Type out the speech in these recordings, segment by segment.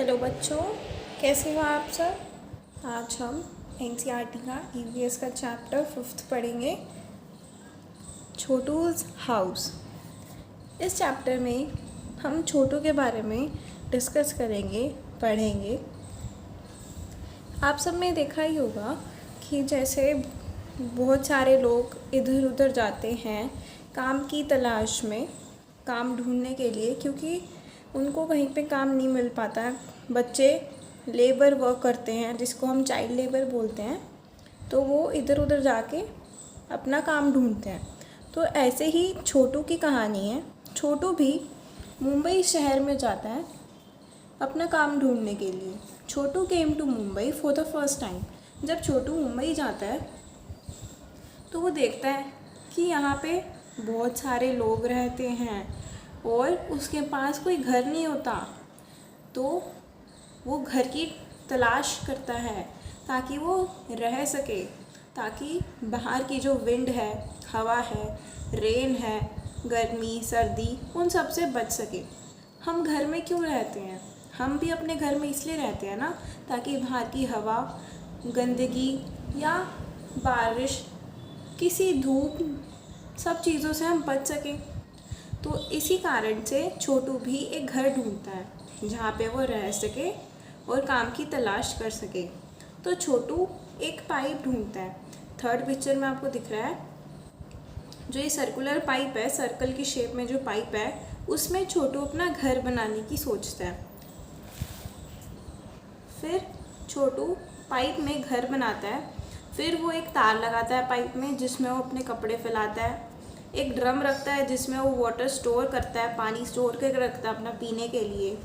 Hello बच्चों, कैसे हो आप सब। आज हम एनसीईआरटी का ईवीएस का चैप्टर 5th पढ़ेंगे, छोटूज़ हाउस। इस चैप्टर में हम छोटू के बारे में डिस्कस करेंगे, पढ़ेंगे। आप सब ने देखा ही होगा कि जैसे बहुत सारे लोग इधर उधर जाते हैं काम की तलाश में, काम ढूंढने के लिए, क्योंकि उनको कहीं पे काम नहीं मिल पाता। बच्चे लेबर वर्क करते हैं जिसको हम चाइल्ड लेबर बोलते हैं, तो वो इधर उधर जाके अपना काम ढूंढते हैं। तो ऐसे ही छोटू की कहानी है। छोटू भी मुंबई शहर में जाता है अपना काम ढूंढने के लिए। Chhotu came to Mumbai for the first time. जब छोटू मुंबई जाता है तो वो देखता है कि यहाँ पे बहुत सारे लोग रहते हैं और उसके पास कोई घर नहीं होता। तो वो घर की तलाश करता है ताकि वो रह सके, ताकि बाहर की जो विंड है, हवा है, रेन है, गर्मी सर्दी, उन सब से बच सके। हम घर में क्यों रहते हैं? हम भी अपने घर में इसलिए रहते हैं ना, ताकि बाहर की हवा, गंदगी या बारिश, किसी धूप, सब चीज़ों से हम बच सकें। तो इसी कारण से छोटू भी एक घर ढूंढता है जहाँ पे वो रह सके और काम की तलाश कर सके। तो छोटू एक पाइप ढूंढता है। थर्ड पिक्चर में आपको दिख रहा है, जो ये सर्कुलर पाइप है, सर्कल की शेप में जो पाइप है, उसमें छोटू अपना घर बनाने की सोचता है। फिर छोटू पाइप में घर बनाता है। फिर वो एक तार लगाता है पाइप में जिसमें वो अपने कपड़े फैलाता है। एक ड्रम रखता है जिसमें वो वाटर स्टोर करता है, पानी स्टोर करके रखता है अपना पीने के लिए।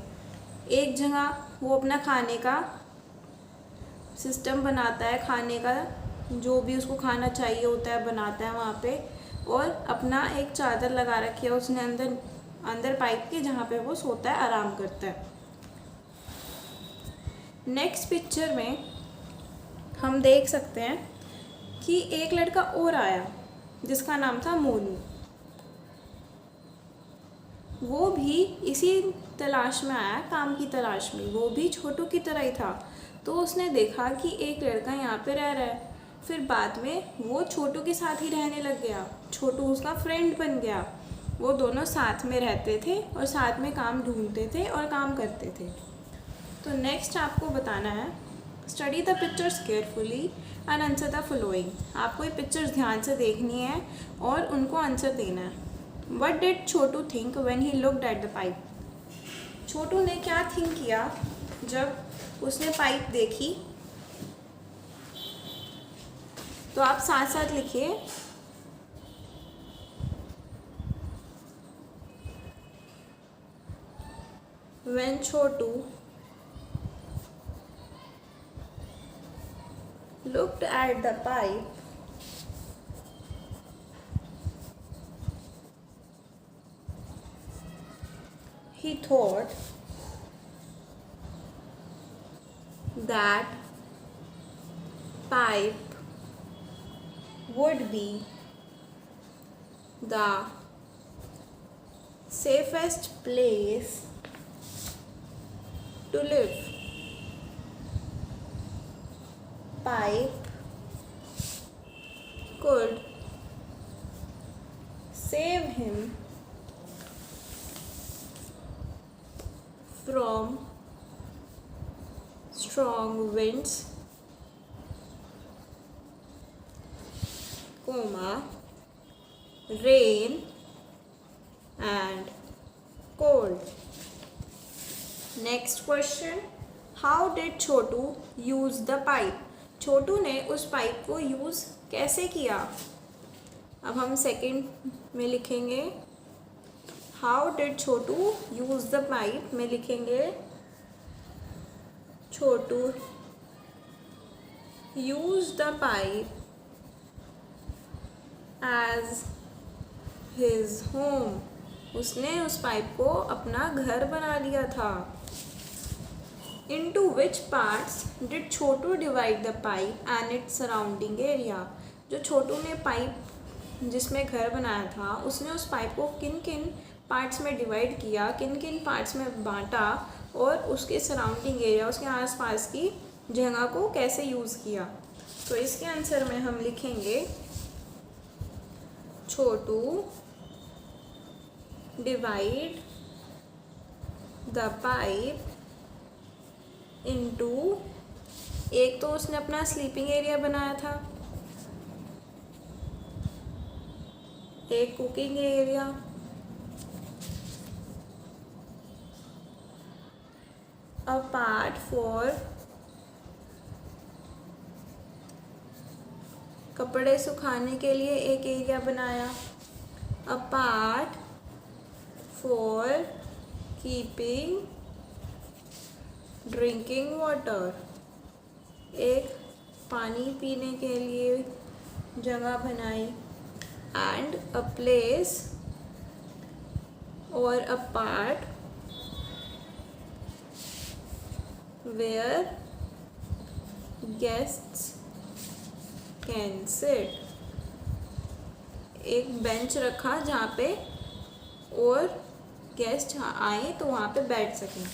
एक जगह वो अपना खाने का सिस्टम बनाता है, खाने का जो भी उसको खाना चाहिए होता है बनाता है वहाँ पे। और अपना एक चादर लगा रखी है उसने अंदर पाइप के, जहाँ पे वो सोता है, आराम करता है। नेक्स्ट पिक्चर में हम देख सकते हैं कि एक लड़का और आया जिसका नाम था मोनू। वो भी इसी तलाश में आया, काम की तलाश में। वो भी छोटू की तरह ही था। तो उसने देखा कि एक लड़का यहाँ पे रह रहा है। फिर बाद में वो छोटू के साथ ही रहने लग गया। छोटू उसका फ्रेंड बन गया। वो दोनों साथ में रहते थे और साथ में काम ढूंढते थे और काम करते थे। तो नेक्स्ट आपको बताना है, study the pictures carefully and answer the following. आपको ये पिक्चर्स ध्यान से देखनी है और उनको आंसर देना है। What did Chhotu think when he looked at the pipe? छोटू ने क्या थिंक किया जब उसने पाइप देखी? तो आप साथ साथ लिखिए। When Chhotu looked at the pipe, he thought that pipe would be the safest place to live. Pipe could save him from strong winds, rain and cold. Next question, how did Chhotu use the pipe? छोटू ने उस pipe को use कैसे किया? अब हम second में लिखेंगे, how did Chhotu use the pipe में लिखेंगे Chhotu use the pipe as his home. उसने उस पाइप को अपना घर बना लिया था। Into which parts did Chhotu divide the pipe and its surrounding area? जो छोटू ने पाइप जिसमें घर बनाया था, उसने उस पाइप को किन किन पार्ट्स में डिवाइड किया, किन किन पार्ट्स में बांटा और उसके सराउंडिंग एरिया, उसके आसपास की जगह को कैसे यूज़ किया। तो इसके आंसर में हम लिखेंगे छोटू डिवाइड द पाइप इनटू, एक तो उसने अपना स्लीपिंग एरिया बनाया था, एक cooking area, a part for कपड़े सुखाने के लिए एक एरिया बनाया, a part for keeping drinking water, एक पानी पीने के लिए जगह बनाई, एंड अ प्लेस और a part where guests can sit, एक बेंच रखा जहाँ पे और गेस्ट आए तो वहाँ पे बैठ सकें।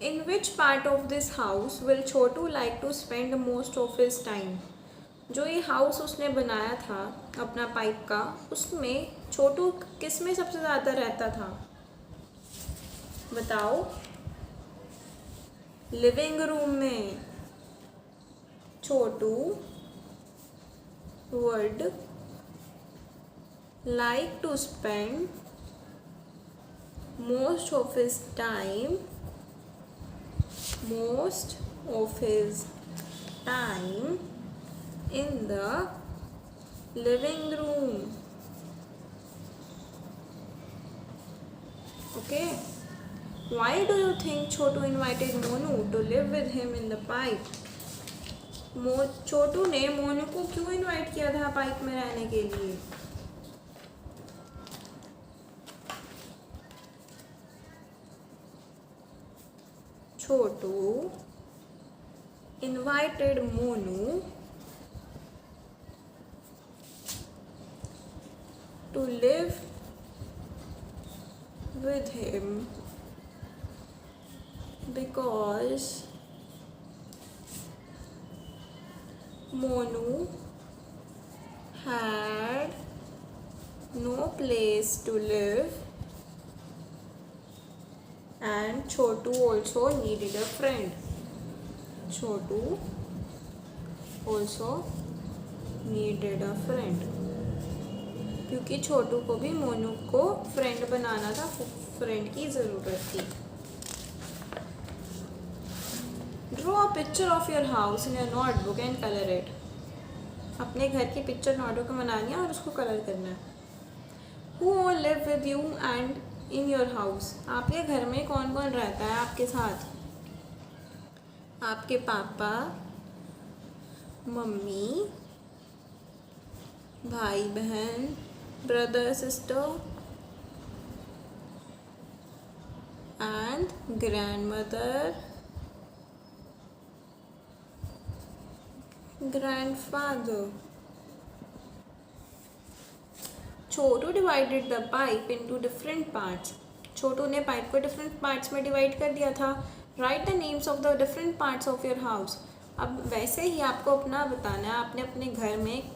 In which part of this house will Chhotu like to spend most of his time, जो ये हाउस उसने बनाया था अपना पाइप का, उसमें छोटू किस में सबसे ज़्यादा रहता था, बताओ। लिविंग रूम में। छोटू would like to spend most of his time in the living room. Okay. Why do you think Chotu invited Monu to live with him in the pipe? छोटू ने मोनू को क्यों इनवाइट किया था पाइप में रहने के लिए? छोटू invited Monu to live with him because Monu had no place to live and Chotu also needed a friend. Chotu also needed a friend क्योंकि छोटू को भी मोनू को फ्रेंड बनाना था, फ्रेंड की ज़रूरत थी। Draw a picture of your house in your notebook and colour it. अपने घर की पिक्चर नोटबुक में बनानी है और उसको कलर करना है। Who all live with you and in your house, आपके घर में कौन कौन रहता है आपके साथ? आपके पापा, मम्मी, भाई बहन, brother sister and grandmother, grandfather. Chhotu divided the pipe into different parts. Chhotu ने पाइप को डिफरेंट पार्ट्स में डिवाइड कर दिया था। Right the names of the different parts of your house. अब वैसे ही आपको अपना बताना है, आपने अपने घर में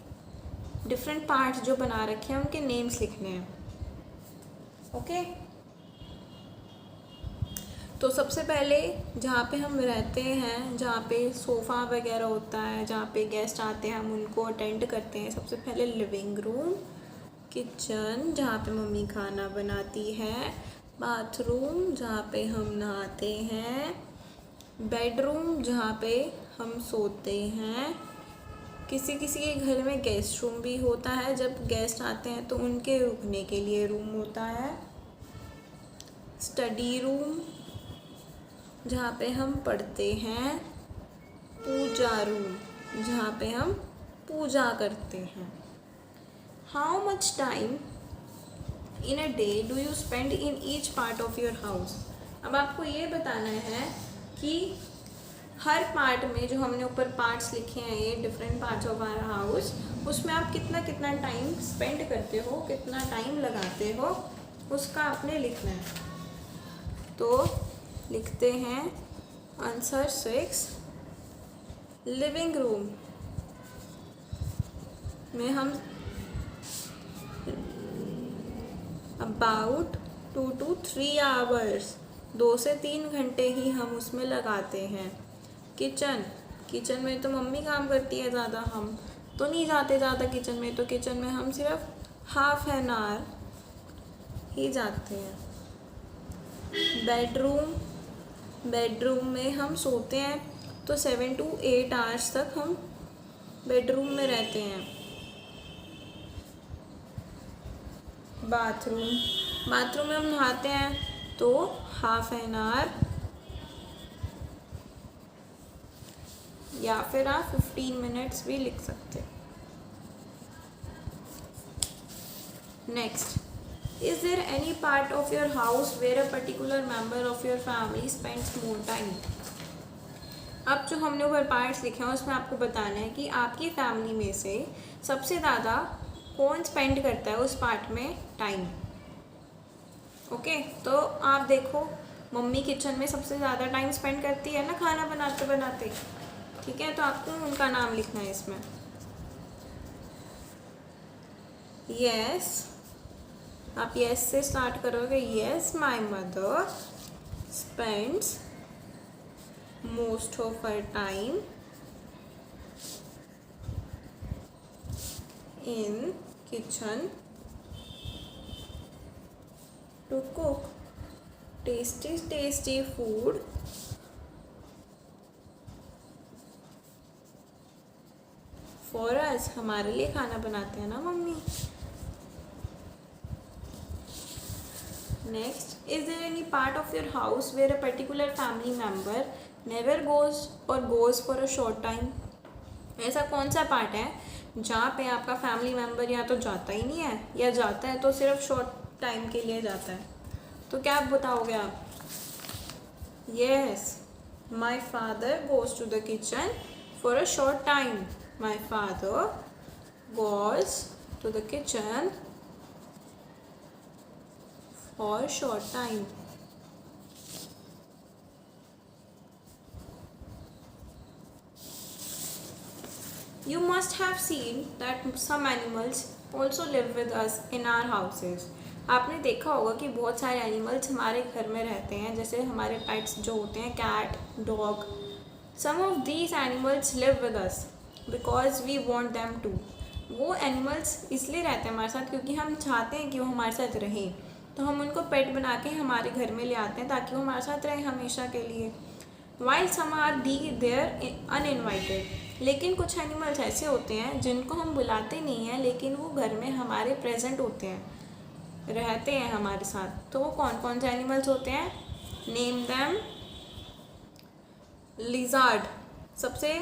डिफरेंट पार्ट्स जो बना रखे हैं उनके नेम्स लिखने हैं। ओके तो सबसे पहले जहाँ पे हम रहते हैं, जहाँ पे सोफ़ा वगैरह होता है, जहाँ पे गेस्ट आते हैं हम उनको अटेंड करते हैं, सबसे पहले लिविंग रूम, किचन जहाँ पे मम्मी खाना बनाती है, बाथरूम जहाँ पे हम नहाते हैं, बेडरूम जहाँ पे हम सोते हैं, किसी किसी के घर में गेस्ट रूम भी होता है, जब गेस्ट आते हैं तो उनके रुकने के लिए रूम होता है, स्टडी रूम जहाँ पे हम पढ़ते हैं, पूजा रूम जहाँ पे हम पूजा करते हैं। How much time in a day do you spend in each part of your house. अब आपको ये बताना है कि हर पार्ट में जो हमने ऊपर पार्ट्स लिखे हैं, ये different parts of our house, उसमें आप कितना कितना टाइम स्पेंड करते हो, कितना टाइम लगाते हो उसका आपने लिखना है। तो लिखते हैं आंसर 6, लिविंग रूम में हम अबाउट 2 to 3 आवर्स 2 से 3 घंटे ही हम उसमें लगाते हैं। किचन में तो मम्मी काम करती है ज़्यादा, हम तो नहीं जाते ज़्यादा किचन में, तो किचन में हम सिर्फ हाफ एन आवर ही जाते हैं। बेडरूम में हम सोते हैं तो 7 to 8 आवर्स तक हम बेडरूम में रहते हैं। बाथरूम में हम नहाते हैं तो हाफ एन आवर, या फिर आप 15 मिनट्स भी लिख सकते हैं। Next, is there any part of your house where a particular member of your family spends more time. अब जो हमने ऊपर पार्ट्स लिखे हैं उसमें आपको बताना है कि आपकी फैमिली में से सबसे ज़्यादा कौन स्पेंड करता है उस पार्ट में टाइम। ओके, तो आप देखो, मम्मी किचन में सबसे ज़्यादा टाइम स्पेंड करती है ना खाना बनाते बनाते, ठीक है, तो आपको उनका नाम लिखना है इसमें। यस, आप यस से स्टार्ट करोगे। Yes, my mother spends most of her time in kitchen to cook tasty food for us. हमारे लिए खाना बनाते हैं ना mummy. Next, is there any part of your house where a particular family member never goes for a short time. ऐसा कौन सा part है जहाँ पे आपका फैमिली मेंबर या तो जाता ही नहीं है, या जाता है तो सिर्फ शॉर्ट टाइम के लिए जाता है। तो क्या आप बताओगे आप? Yes, my father goes to the kitchen for a short time. My father goes to the kitchen for short time. You must have seen that some animals also live with us in our houses. आपने देखा होगा कि बहुत सारे animals हमारे घर में रहते हैं, जैसे हमारे पेट्स जो होते हैं, cat, dog. Some of these animals live with us because we want them to. वो एनिमल्स इसलिए रहते हैं हमारे साथ क्योंकि हम चाहते हैं कि वो हमारे साथ रहें, तो हम उनको पेट बना के हमारे घर में ले आते हैं ताकि वो हमारे साथ रहें हमेशा के लिए। While some are there uninvited. लेकिन कुछ एनिमल्स ऐसे होते हैं जिनको हम बुलाते नहीं हैं लेकिन वो घर में हमारे प्रेजेंट होते हैं, रहते हैं हमारे साथ। तो वो कौन कौन से एनिमल्स होते हैं? Name them. लिजार्ड, सबसे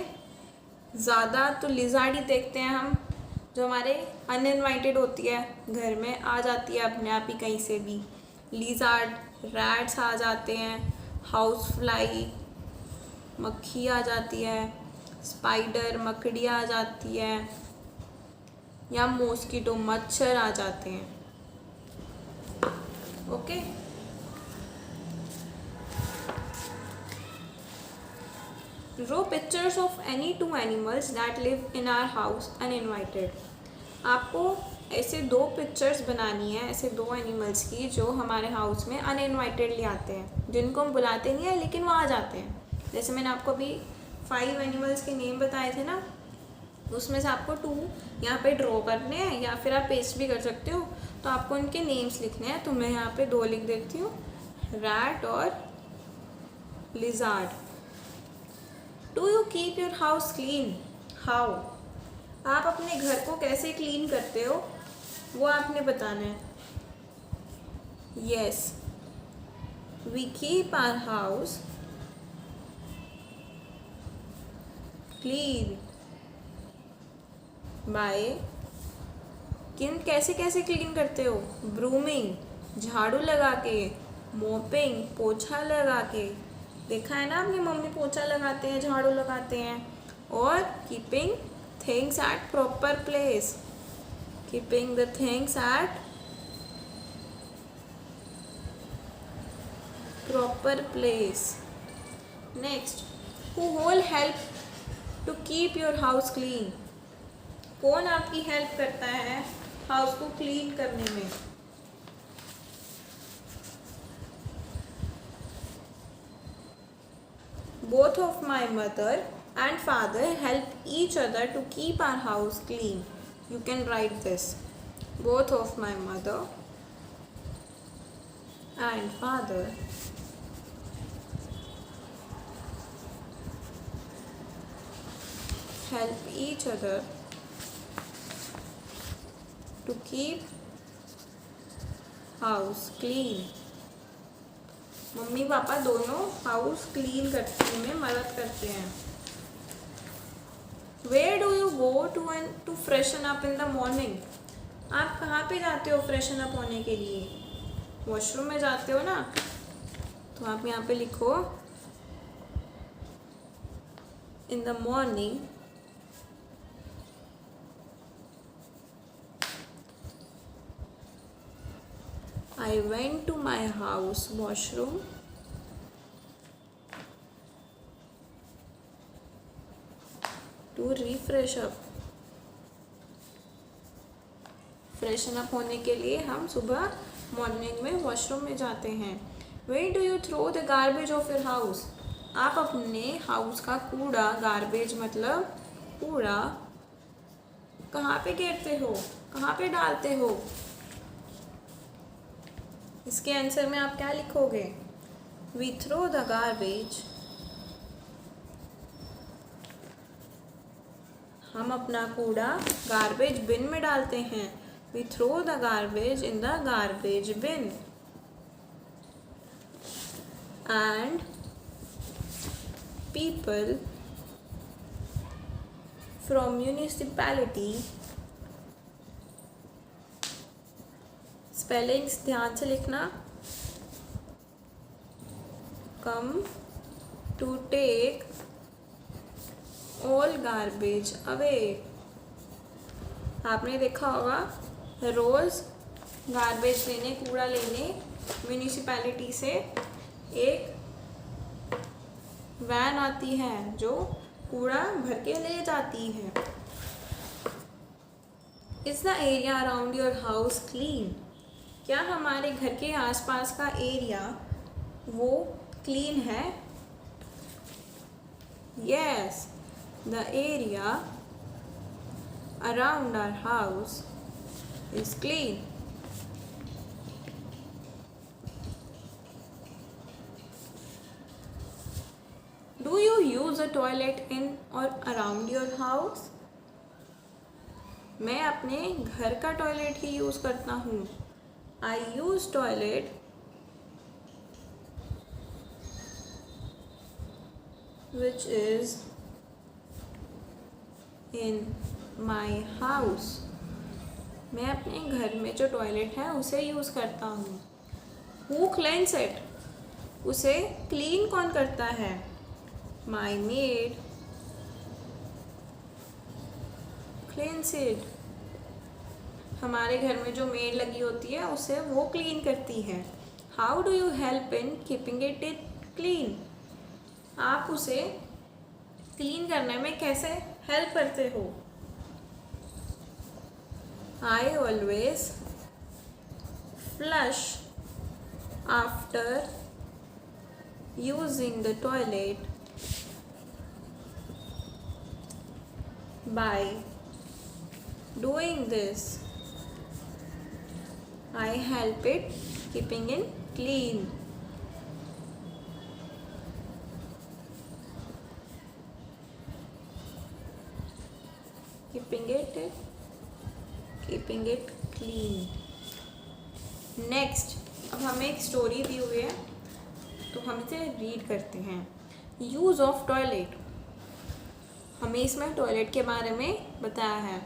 ज़्यादा तो लिजार्ड ही देखते हैं हम, जो हमारे अनइनवाइटेड होती है, घर में आ जाती है अपने आप ही कहीं से भी। लिजार्ड, रैट्स आ जाते हैं, हाउस फ्लाई मक्खी आ जाती है, स्पाइडर मकड़ी आ जाती है, या मॉस्किटो मच्छर आ जाते हैं। Okay, draw pictures of any 2 animals that live in our house uninvited. आपको ऐसे 2 पिक्चर्स बनानी है, ऐसे 2 एनिमल्स की जो हमारे हाउस में अनइनवाइटेडली आते हैं, जिनको हम बुलाते नहीं है लेकिन वो आ जाते हैं। जैसे मैंने आपको अभी 5 एनिमल्स के नेम बताए थे ना, उसमें से आपको 2 यहाँ पे ड्रॉ करने हैं, या फिर आप पेस्ट भी कर सकते हो। तो आपको उनके नेम्स लिखने हैं, तो मैं यहाँ पे 2 लिख देती हूँ, रैट और lizard. Do you keep your house clean? How? आप अपने घर को कैसे क्लीन करते हो वो आपने बताना है। Yes, we keep our house clean by. कैसे कैसे क्लीन करते हो? ब्रूमिंग, झाड़ू लगा के, मोपिंग, पोछा लगा के। देखा है ना आपने, मम्मी पोछा लगाते हैं, झाड़ू लगाते हैं। और keeping things at proper place, keeping the things at proper place. Next, who will help to keep your house clean? कौन आपकी हेल्प करता है हाउस को क्लीन करने में? Both of my mother and father help each other to keep our house clean. You can write this. Both of my mother and father help each other to keep house clean. Mummy papa दोनों house clean करने में मदद करते हैं. Where do you go to freshen up in the morning? आप कहाँ पे जाते हो फ्रेशन अप होने के लिए? वॉशरूम में जाते हो ना? तो आप यहाँ पे लिखो in the morning I went to my house washroom to refresh up. Freshen up होने के लिए हम सुबह मॉर्निंग में वॉशरूम में जाते हैं. Where do you throw the garbage of your house? आप अपने हाउस का कूड़ा, गार्बेज मतलब कूड़ा, कहाँ पे गिरते हो, कहाँ पे डालते हो? इसके आंसर में आप क्या लिखोगे? We throw the garbage. हम अपना कूड़ा गार्बेज बिन में डालते हैं. We throw the garbage in the garbage bin. And people from municipality, spellings ध्यान से लिखना, come to take all garbage away. आपने देखा होगा रोज़ गार्बेज लेने, कूड़ा लेने म्यूनिसिपैलिटी से एक वैन आती है जो कूड़ा भर के ले जाती है. Is the area around your house clean? क्या हमारे घर के आसपास का एरिया वो क्लीन है? Yes, the area around our house is clean. Do you use a toilet in or around your house? मैं अपने घर का टॉयलेट ही यूज़ करता हूँ. I use toilet which is in my house. मैं अपने घर में जो टॉयलेट है उसे यूज़ करता हूँ. Who cleans it? उसे क्लीन कौन करता है? My maid cleans it. हमारे घर में जो मेड लगी होती है उसे वो क्लीन करती है. How do you help in keeping it clean? आप उसे क्लीन करने में कैसे हेल्प करते हो? I always flush after using the toilet by doing this. I help it keeping it clean. Keeping it clean. Next, अब हमें एक स्टोरी दी हुई है तो हम इसे रीड करते हैं. Use of toilet. हमें इसमें टॉयलेट के बारे में बताया है.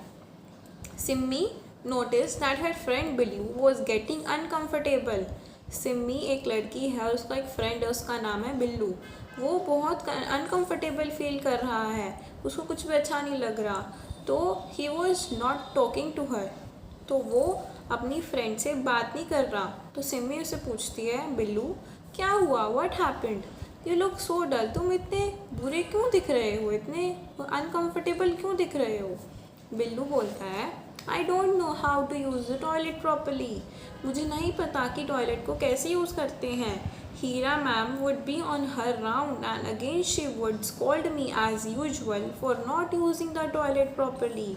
Simmi notice that her friend Billu was getting uncomfortable. Simmi एक लड़की है, उसका एक फ्रेंड है, उसका नाम है बिल्लू. वो बहुत अनकम्फर्टेबल फील कर रहा है, उसको कुछ भी अच्छा नहीं लग रहा. तो he was not talking to her. तो वो अपनी फ्रेंड से बात नहीं कर रहा. तो सिम्मी उसे पूछती है, बिल्लू क्या हुआ? What happened? You look so dull. तुम इतने बुरे क्यों दिख रहे हो? इतने अनकंफर्टेबल क्यों दिख रहे हो? बिल्लू बोलता है, I don't know how to use the toilet properly. मुझे नहीं पता कि टॉयलेट को कैसे यूज़ करते हैं. Heera ma'am would be on her round and again she would scold me as usual for not using the toilet properly.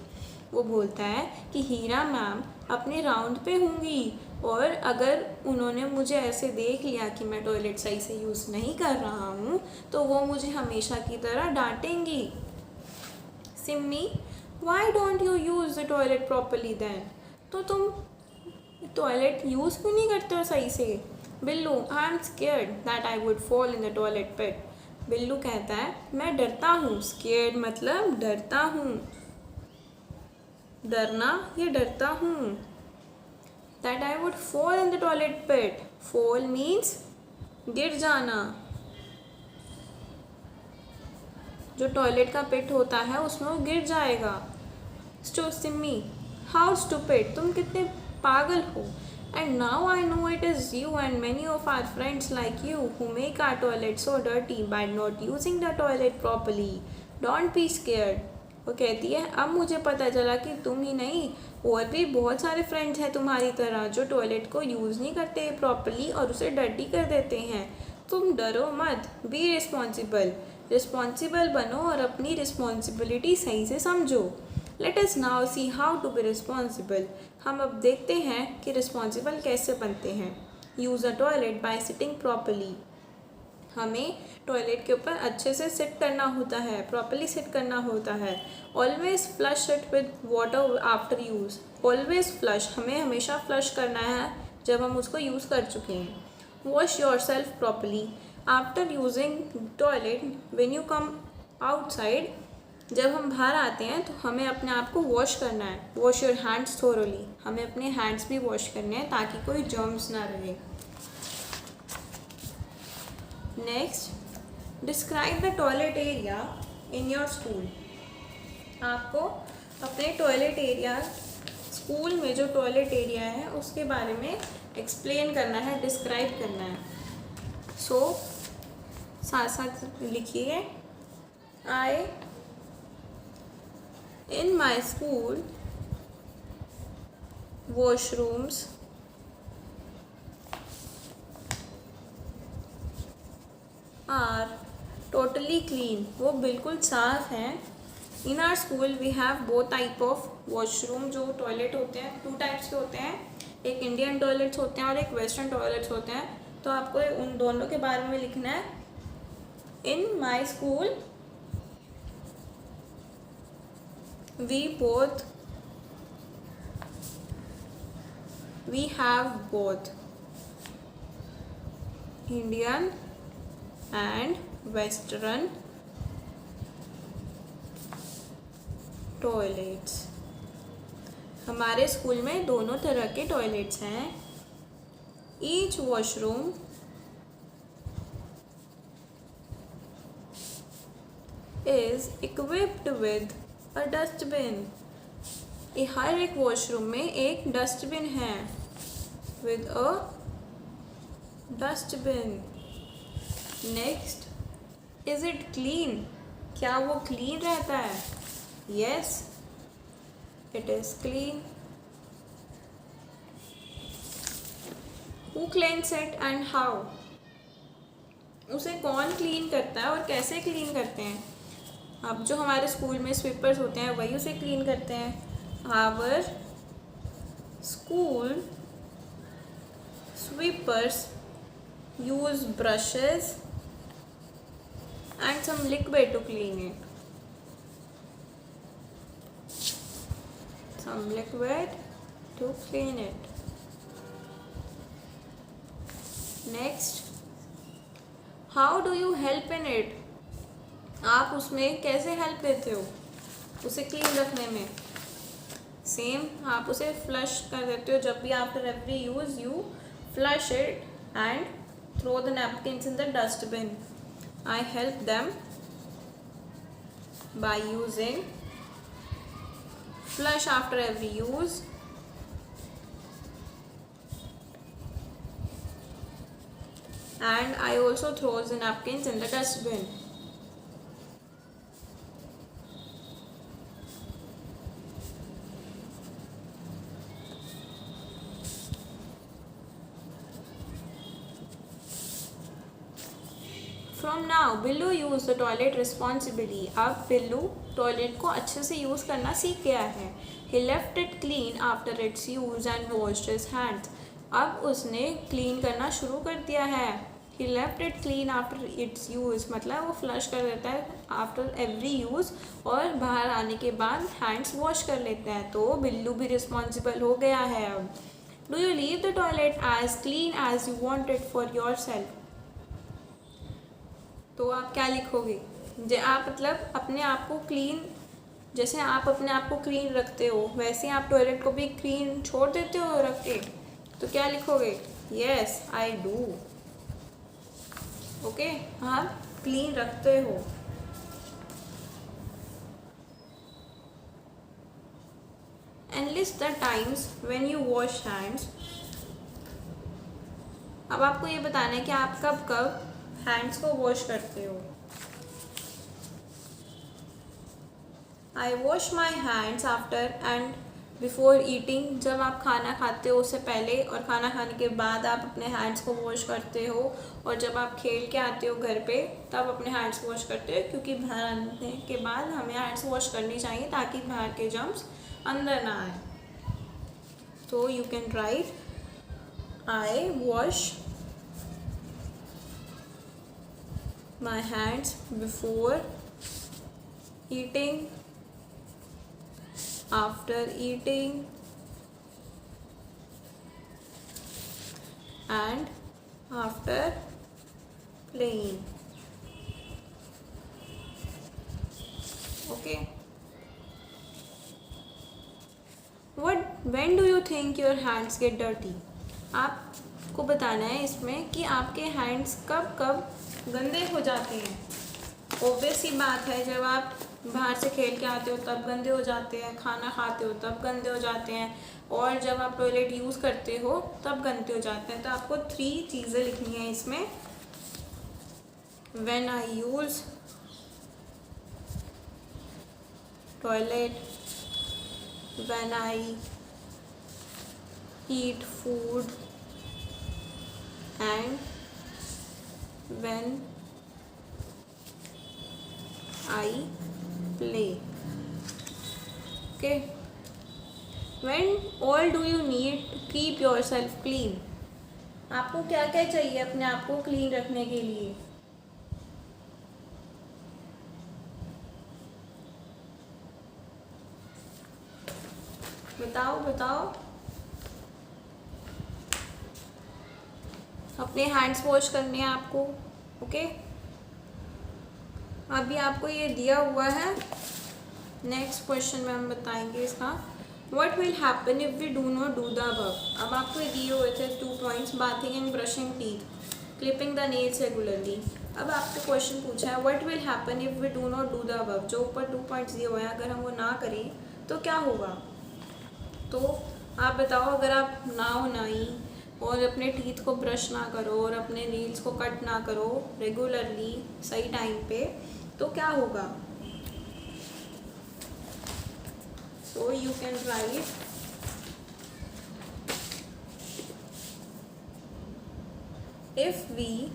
वो बोलता है कि हीरा मैम अपने राउंड पे होंगी और अगर उन्होंने मुझे ऐसे देख लिया कि मैं टॉयलेट सही से यूज़ नहीं कर रहा हूँ तो वो मुझे हमेशा की तरह डांटेंगी. Simmi, why don't you use the toilet properly then? तो तुम टॉयलेट यूज़ क्यों नहीं करते हो सही से? Billu, I am scared that I would fall in the toilet pit. Billu कहता है, मैं डरता हूँ. स्केयर्ड मतलब डरता हूँ. डरना या डरता हूँ. That I would fall in the toilet pit. Fall means गिर जाना. जो टॉयलेट का पिट होता है उसमें वो गिर जाएगा. सिम्मी, हाउ स्टूपिड, तुम कितने पागल हो. And now I know it is you and many of our friends like you who make our toilet so dirty by not using the toilet properly. Don't be scared. वो कहती है, अब मुझे पता चला कि तुम ही नहीं और भी बहुत सारे फ्रेंड्स हैं तुम्हारी तरह जो टॉयलेट को यूज़ नहीं करते प्रॉपरली और उसे डर्टी कर देते हैं. तुम डरो मत. Be responsible. रिस्पॉन्सिबल बनो और अपनी रिस्पॉन्सिबिलिटी सही से समझो. Let us now see how to be responsible. हम अब देखते हैं कि रिस्पॉन्सिबल कैसे बनते हैं. Use a toilet by sitting properly. हमें टॉयलेट के ऊपर अच्छे से सिट करना होता है, प्रॉपरली सिट करना होता है. Always flush it with water after use. Always flush, हमें हमेशा फ्लश करना है जब हम उसको यूज़ कर चुके हैं. Wash your self properly after using toilet. When you come outside, जब हम बाहर आते हैं तो हमें अपने आप को वॉश करना है. Wash your hands thoroughly. हमें अपने हैंड्स भी वॉश करने हैं ताकि कोई जर्म्स ना रहे. Next, describe the toilet area in your school. आपको अपने टॉयलेट एरिया, स्कूल में जो टॉयलेट एरिया है उसके बारे में एक्सप्लेन करना है, डिस्क्राइब करना है. सो साथ साथ लिखिए. I in my school washrooms are totally clean. वो बिल्कुल साफ हैं. In our school we have both type of washroom. जो टॉयलेट होते हैं 2 टाइप्स के होते हैं. एक इंडियन टॉयलेट्स होते हैं और एक वेस्टर्न टॉयलेट्स होते हैं. तो आपको उन दोनों के बारे में लिखना है. In my school we have both Indian and Western toilets. हमारे स्कूल में दोनों तरह के टॉयलेट्स हैं. Each washroom is equipped with a dustbin. हर एक वॉशरूम में एक डस्टबिन है. With a dustbin. Next, is it clean. क्या वो क्लीन रहता है? Yes, it is clean. Who cleans it and how. उसे कौन क्लीन करता है और कैसे क्लीन करते हैं? अब जो हमारे स्कूल में स्वीपर्स होते हैं वही उसे क्लीन करते हैं. Our school sweepers use brushes and some liquid to clean it. Some liquid to clean it. Next, how do you help in it. आप उसमें कैसे हेल्प देते हो उसे क्लीन रखने में? सेम, आप उसे फ्लश कर देते हो. जब भी after every use you flush it and throw the napkins in the dustbin. I help them by using flush after every use, and I also throw the napkins in the dustbin. From now Billu use the toilet responsibly. अब Billu toilet को अच्छे से use करना सीख गया है. He left it clean after its use and washed his hands. अब उसने क्लीन करना शुरू कर दिया है. He left it clean after its use मतलब वो फ्लश कर देता है आफ्टर एवरी यूज़ और बाहर आने के बाद हैंड्स वॉश कर लेता है. तो बिल्लू भी रिस्पॉन्सिबल हो गया है. अब do you leave the toilet as clean as you want it for yourself. तो आप क्या लिखोगे. आप मतलब अपने आप को क्लीन, जैसे आप अपने आप को क्लीन रखते हो वैसे आप टॉयलेट को भी क्लीन छोड़ देते हो रख के. तो क्या लिखोगे. Yes I do. ओके, आप क्लीन रखते हो. Analyst the times when you wash hands. अब आपको ये बताना है कि आप कब कब हैंड्स को वॉश करते हो. I wash my hands after and before eating. जब आप खाना खाते हो उससे पहले और खाना खाने के बाद आप अपने हैंड्स को वॉश करते हो. और जब आप खेल के आते हो घर पे तब अपने हैंड्स वॉश करते हो क्योंकि बाहर आने के बाद हमें हैंड्स वॉश करनी चाहिए ताकि बाहर के जर्म्स अंदर ना आए. तो you can right I wash my hands before eating, after eating, and after playing. Okay. When do you think your hands get dirty? आपको बताना है इसमें कि आपके हैंड्स कब कब गंदे हो जाते हैं. ऑब्वियस ही बात है, जब आप बाहर से खेल के आते हो तब गंदे हो जाते हैं, खाना खाते हो तब गंदे हो जाते हैं, और जब आप टॉयलेट यूज़ करते हो तब गंदे हो जाते हैं. तो आपको 3 चीज़ें लिखनी है इसमें. When I use toilet, when I eat food, and when I play. Okay. When all do you need to keep yourself clean? आपको क्या क्या चाहिए अपने आप को क्लीन रखने के लिए. बताओ बताओ. अपने हैंड्स वॉश करने हैं आपको. ओके, अभी आपको ये दिया हुआ है. नेक्स्ट क्वेश्चन में हम बताएंगे इसका. What will happen if we do not do the above. अब आपको ये दिए हुए थे 2 points, bathing and brushing teeth, clipping the nails regularly. अब आपको क्वेश्चन पूछा है what will happen if we do not do the above. जो ऊपर 2 पॉइंट्स दिए हुए हैं अगर हम वो ना करें तो क्या होगा. तो आप बताओ, अगर आप नाओ नहीं और अपने टीथ को ब्रश ना करो और अपने नेल्स को कट ना करो रेगुलरली सही टाइम पे तो क्या होगा. So you can write if we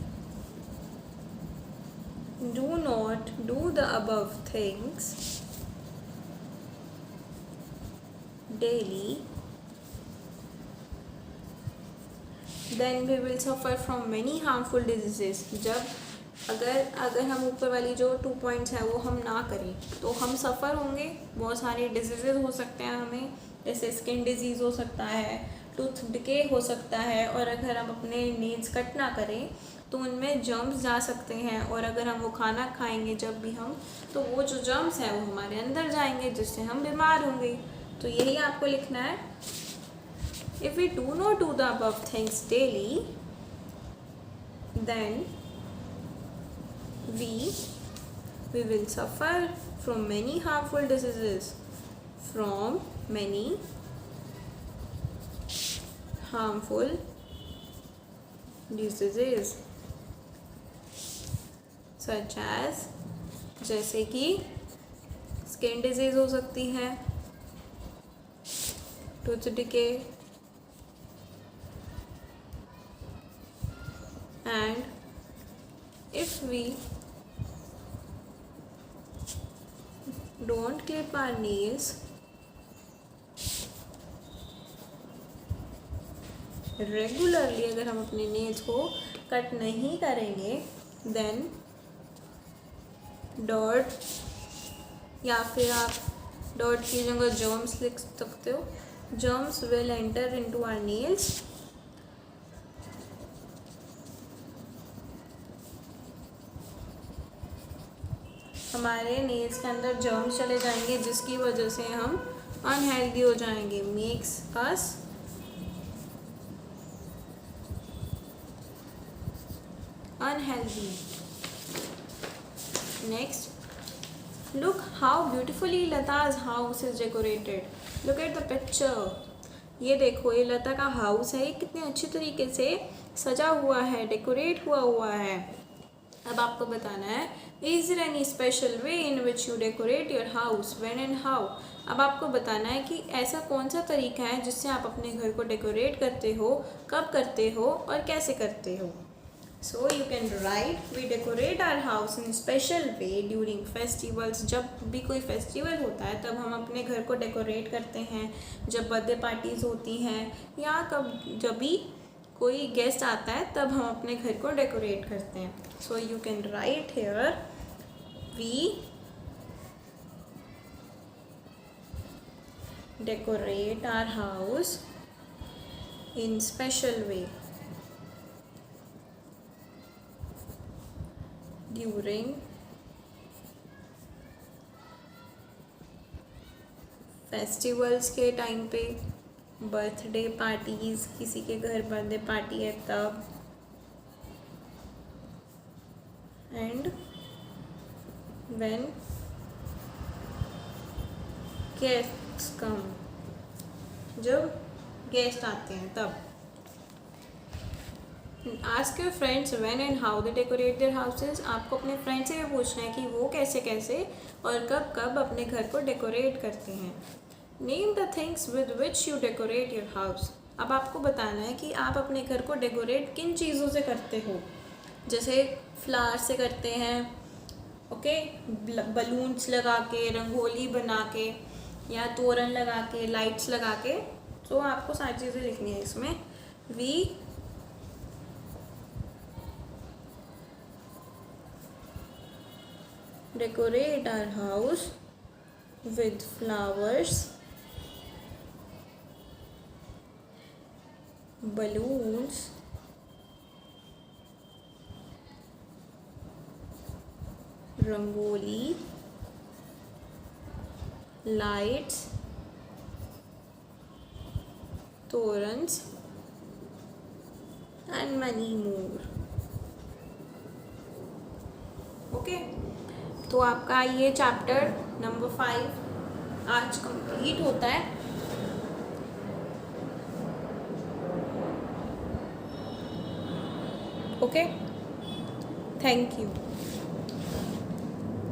do not do the above things daily then we will suffer from many harmful diseases. जब अगर हम ऊपर वाली जो 2 पॉइंट्स हैं वो हम ना करें तो हम सफ़र होंगे. बहुत सारे डिजीज़ेज हो सकते हैं हमें, जैसे स्किन डिजीज़ हो सकता है, टूथ डिके हो सकता है, और अगर हम अपने नेल्स कट ना करें तो उनमें जर्म्स जा सकते हैं. और अगर हम वो खाना खाएंगे जब भी हम, तो वो जो जर्म्स हैं वो हमारे अंदर जाएंगे जिससे हम बीमार होंगे. तो यही आपको लिखना है. If we do not do the above things daily, then we will suffer from many harmful diseases. From many harmful diseases. Such as, जैसे कि स्किन डिजीज हो सकती है, tooth decay, and if we don't clip our nails regularly, अगर हम अपने nails को cut नहीं करेंगे, देन डॉट, या फिर आप डॉट की जगह जर्म्स लिख सकते हो, germs will enter into our nails हमारे नेल्स के अंदर जर्म्स चले जाएंगे, जिसकी वजह से हम अनहेल्दी हो जाएंगे, makes us unhealthy. Next, look how beautifully Lata's house is decorated. Look at the picture. ये देखो, ये लता का हाउस है, ये कितने अच्छी तरीके से सजा हुआ है, डेकोरेट हुआ है। अब आपको बताना है, is there any special way in which you decorate your house, when and how. अब आपको बताना है कि ऐसा कौन सा तरीका है जिससे आप अपने घर को डेकोरेट करते हो, कब करते हो और कैसे करते हो। So you can write, we decorate our house in special way during festivals. जब भी कोई फेस्टिवल होता है तब हम अपने घर को डेकोरेट करते हैं, जब बर्थडे पार्टीज़ होती हैं या जब भी कोई गेस्ट आता है तब हम अपने घर को डेकोरेट करते हैं। So you can write here, we decorate our house in special way during festivals के टाइम पे, बर्थडे पार्टीज़, किसी के घर बर्थडे पार्टी है तब, एंड व्हेन गेस्ट्स कम, जब गेस्ट आते हैं तब। Ask your friends when and how they decorate their houses. आपको अपने फ्रेंड से भी पूछना है कि वो कैसे कैसे और कब कब अपने घर को डेकोरेट करते हैं। Name the things with which you decorate your house. अब आपको बताना है कि आप अपने घर को डेकोरेट किन चीज़ों से करते हो। जैसे फ्लावर से करते हैं, ओके, बलून्स लगा के, रंगोली बना के, या तोरण लगा के, लाइट्स लगा के। तो आपको सारी चीज़ें लिखनी है इसमें। We decorate our house with flowers, balloons, rangoli, lights, torans, and many more. Okay, तो आपका ये चैप्टर नंबर 5 आज कंप्लीट होता है। Okay, thank you.